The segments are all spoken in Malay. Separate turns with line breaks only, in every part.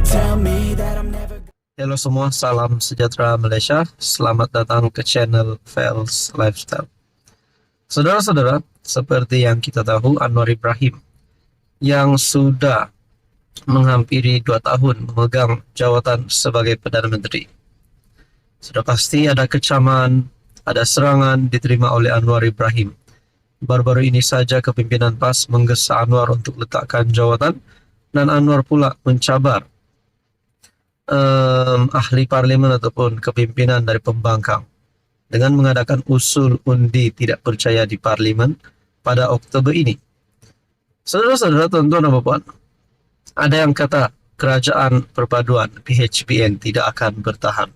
tell me that I'm never.
Halo semua, salam sejahtera Malaysia. Selamat datang ke channel Fels Lifestyle. Saudara-saudara, seperti yang kita tahu, Anwar Ibrahim yang sudah menghampiri 2 tahun memegang jawatan sebagai Perdana Menteri. Sudah pasti ada kecaman, ada serangan diterima oleh Anwar Ibrahim. Baru-baru ini saja kepimpinan PAS menggesa Anwar untuk letakkan jawatan, dan Anwar pula mencabar ahli parlimen ataupun kepimpinan dari pembangkang dengan mengadakan usul undi tidak percaya di parlimen pada Oktober ini. Saudara-saudara, tuan-tuan dan puan, ada yang kata kerajaan perpaduan PHBN tidak akan bertahan.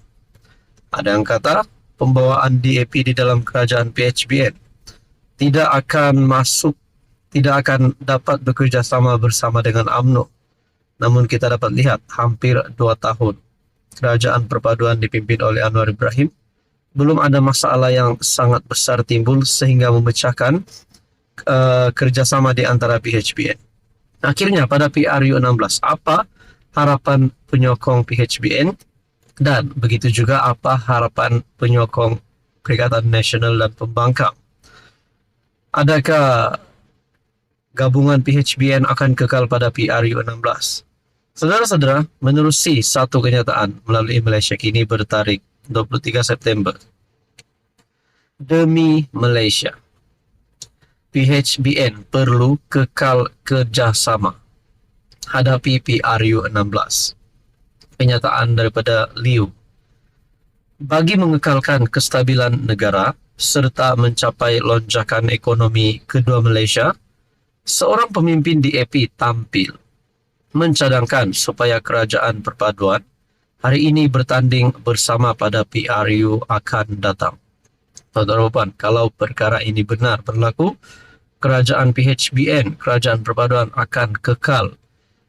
Ada yang kata pembawaan DAP di dalam kerajaan PHBN tidak akan dapat bekerja sama bersama dengan UMNO. Namun kita dapat lihat hampir 2 tahun kerajaan perpaduan dipimpin oleh Anwar Ibrahim, belum ada masalah yang sangat besar timbul sehingga memecahkan kerjasama di antara PHBN. Akhirnya pada PRU16, apa harapan penyokong PHBN, dan begitu juga apa harapan penyokong Perikatan Nasional dan Pembangkang? Adakah gabungan PHBN akan kekal pada PRU16? Saudara-saudara, menerusi satu kenyataan melalui Malaysia Kini bertarikh 23 September. Demi Malaysia, PHBN perlu kekal kerjasama hadapi PRU16. Kenyataan daripada Liu. Bagi mengekalkan kestabilan negara serta mencapai lonjakan ekonomi kedua Malaysia, seorang pemimpin DAP tampil mencadangkan supaya kerajaan perpaduan hari ini bertanding bersama pada PRU akan datang. Tuan-tuan, kalau perkara ini benar berlaku, kerajaan PHBN, kerajaan perpaduan akan kekal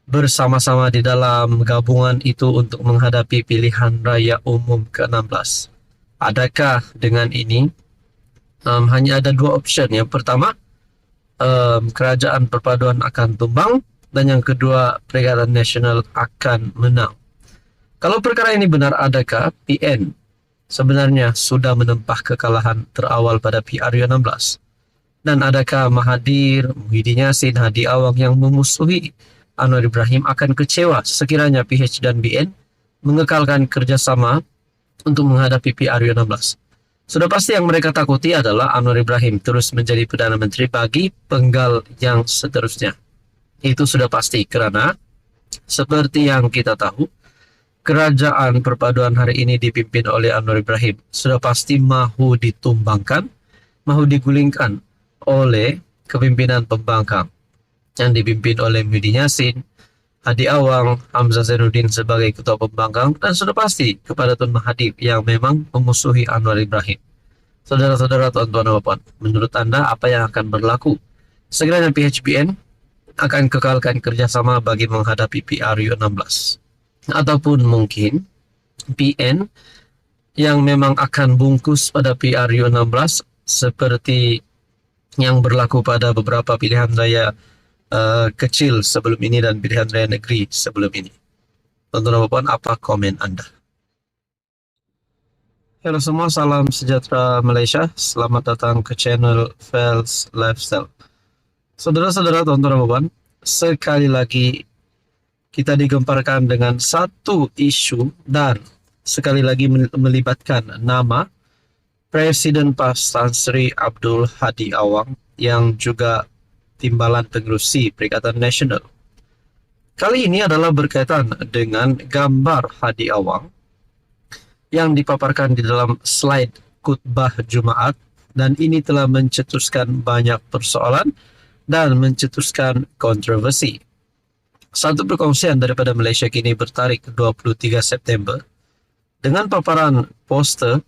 bersama-sama di dalam gabungan itu untuk menghadapi pilihan raya umum ke-16. Adakah dengan ini hanya ada 2 opsi? Yang pertama, kerajaan perpaduan akan tumbang, dan yang kedua, Perikatan Nasional akan menang. Kalau perkara ini benar, adakah PN sebenarnya sudah menempah kekalahan terawal pada PRU16? Dan adakah Mahathir, Muhyiddin Yassin, Hadi Awang yang memusuhi Anwar Ibrahim akan kecewa sekiranya PH dan BN mengekalkan kerjasama untuk menghadapi PRU16? Sudah pasti yang mereka takuti adalah Anwar Ibrahim terus menjadi Perdana Menteri bagi penggal yang seterusnya. Itu sudah pasti karena seperti yang kita tahu, kerajaan perpaduan hari ini dipimpin oleh Anwar Ibrahim sudah pasti mahu ditumbangkan, mahu digulingkan oleh kepimpinan pembangkang yang dipimpin oleh Muhyiddin Yassin, Hadi Awang, Hamzah Zainuddin sebagai ketua pembangkang, dan sudah pasti kepada Tun Mahathir yang memang memusuhi Anwar Ibrahim. Saudara-saudara, tuan-tuan dan puan, menurut Anda apa yang akan berlaku sekiranya PHBN akan kekalkan kerjasama bagi menghadapi PRU16? Ataupun mungkin PN yang memang akan bungkus pada PRU16 seperti yang berlaku pada beberapa pilihan raya kecil sebelum ini dan pilihan raya negeri sebelum ini. Tuan-tuan dan puan, apa komen Anda? Halo semua, salam sejahtera Malaysia. Selamat datang ke channel Fels Lifestyle. Saudara-saudara, tuan-tuan dan puan, sekali lagi kita digemparkan dengan satu isu dan sekali lagi melibatkan nama Presiden PAS Tan Sri Abdul Hadi Awang yang juga timbalan pengerusi Perikatan Nasional. Kali ini adalah berkaitan dengan gambar Hadi Awang yang dipaparkan di dalam slide khutbah Jumaat, dan ini telah mencetuskan banyak persoalan dan mencetuskan kontroversi. Satu perkongsian daripada Malaysia Kini bertarikh 23 September dengan paparan poster,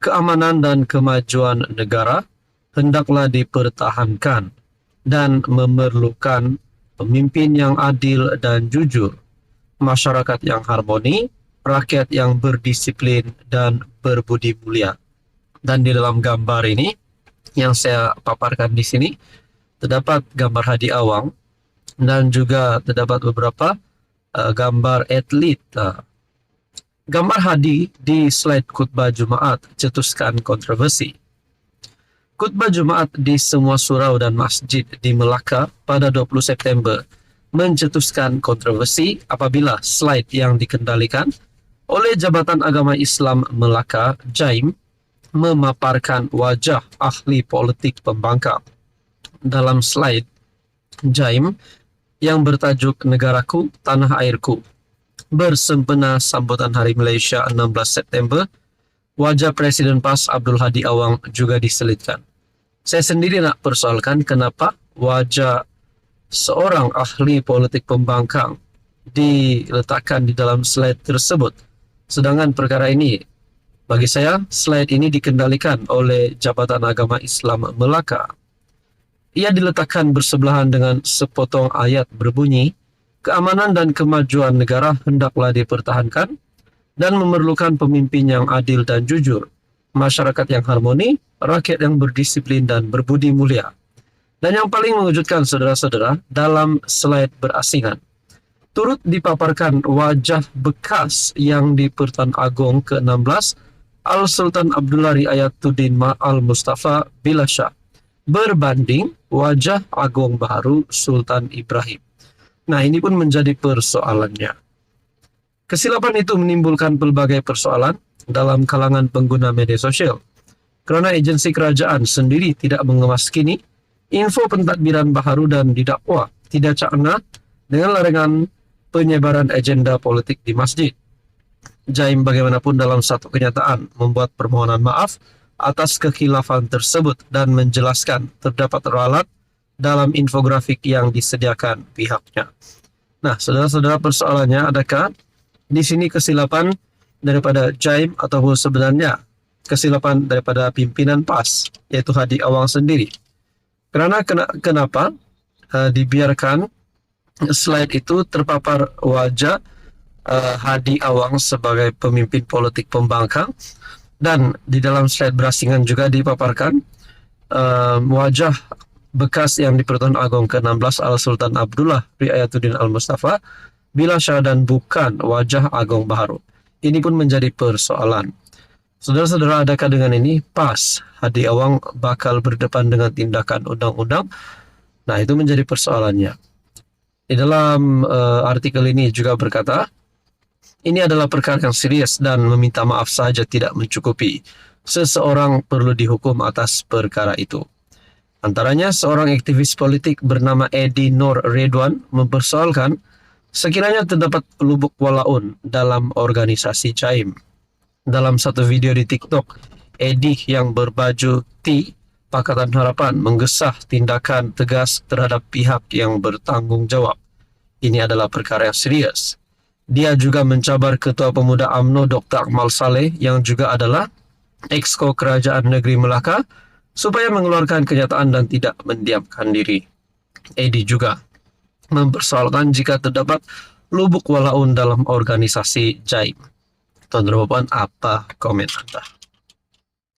keamanan dan kemajuan negara hendaklah dipertahankan dan memerlukan pemimpin yang adil dan jujur, masyarakat yang harmoni, rakyat yang berdisiplin dan berbudi mulia. Dan di dalam gambar ini yang saya paparkan di sini terdapat gambar Hadi Awang dan juga terdapat beberapa gambar atlet. Gambar Hadi di slide khutbah Jumaat cetuskan kontroversi. Khutbah Jumaat di semua surau dan masjid di Melaka pada 20 September mencetuskan kontroversi apabila slide yang dikendalikan oleh Jabatan Agama Islam Melaka, JAIM, memaparkan wajah ahli politik pembangkang. Dalam slide JAIM yang bertajuk Negaraku, Tanah Airku, bersempena sambutan Hari Malaysia 16 September, wajah Presiden PAS Abdul Hadi Awang juga diselitkan. Saya sendiri nak persoalkan kenapa wajah seorang ahli politik pembangkang diletakkan di dalam slide tersebut. Sedangkan perkara ini, bagi saya, slide ini dikendalikan oleh Jabatan Agama Islam Melaka. Ia diletakkan bersebelahan dengan sepotong ayat berbunyi, keamanan dan kemajuan negara hendaklah dipertahankan dan memerlukan pemimpin yang adil dan jujur, masyarakat yang harmoni, rakyat yang berdisiplin dan berbudi mulia. Dan yang paling mengejutkan saudara-saudara, dalam slide berasingan, turut dipaparkan wajah bekas yang di Pertuan Agong ke-16 Al-Sultan Abdullah Riayatuddin Al-Mustafa Billah Shah berbanding wajah Agong baharu Sultan Ibrahim. Nah, ini pun menjadi persoalannya. Kesilapan itu menimbulkan pelbagai persoalan dalam kalangan pengguna media sosial. Kerana agensi kerajaan sendiri tidak mengemaskini info pentadbiran baharu dan didakwa tidak cakna dengan larangan penyebaran agenda politik di masjid. JAIM bagaimanapun dalam satu kenyataan membuat permohonan maaf atas kekhilafan tersebut dan menjelaskan terdapat ralat dalam infografik yang disediakan pihaknya. Nah, saudara-saudara, persoalannya adakah di sini kesilapan daripada JAIM ataupun sebenarnya kesilapan daripada pimpinan PAS, yaitu Hadi Awang sendiri? Kerana kenapa dibiarkan slide itu terpapar wajah Hadi Awang sebagai pemimpin politik pembangkang, dan di dalam slide berasingan juga dipaparkan wajah bekas yang di Pertuan Agong ke-16 Al-Sultan Abdullah Riayatuddin Al-Mustafa Billah Shah dan bukan wajah Agong baharu. Ini pun menjadi persoalan. Saudara-saudara, adakah dengan ini PAS Hadi Awang bakal berdepan dengan tindakan undang-undang? Nah, itu menjadi persoalannya. Di dalam artikel ini juga berkata, ini adalah perkara yang serius dan meminta maaf saja tidak mencukupi. Seseorang perlu dihukum atas perkara itu. Antaranya, seorang aktivis politik bernama Edi Nur Redwan mempersoalkan sekiranya terdapat lubuk walaun dalam organisasi JAIM. Dalam satu video di TikTok, Edi yang berbaju T Pakatan Harapan menggesah tindakan tegas terhadap pihak yang bertanggung jawab. Ini adalah perkara yang serius. Dia juga mencabar Ketua Pemuda UMNO Dr. Akmal Saleh yang juga adalah Exco Kerajaan Negeri Melaka supaya mengeluarkan kenyataan dan tidak mendiamkan diri. Edi juga mempersoalkan jika terdapat lubuk walaun dalam organisasi JAIM. Tuan-tuan dan puan, apa komen Anda?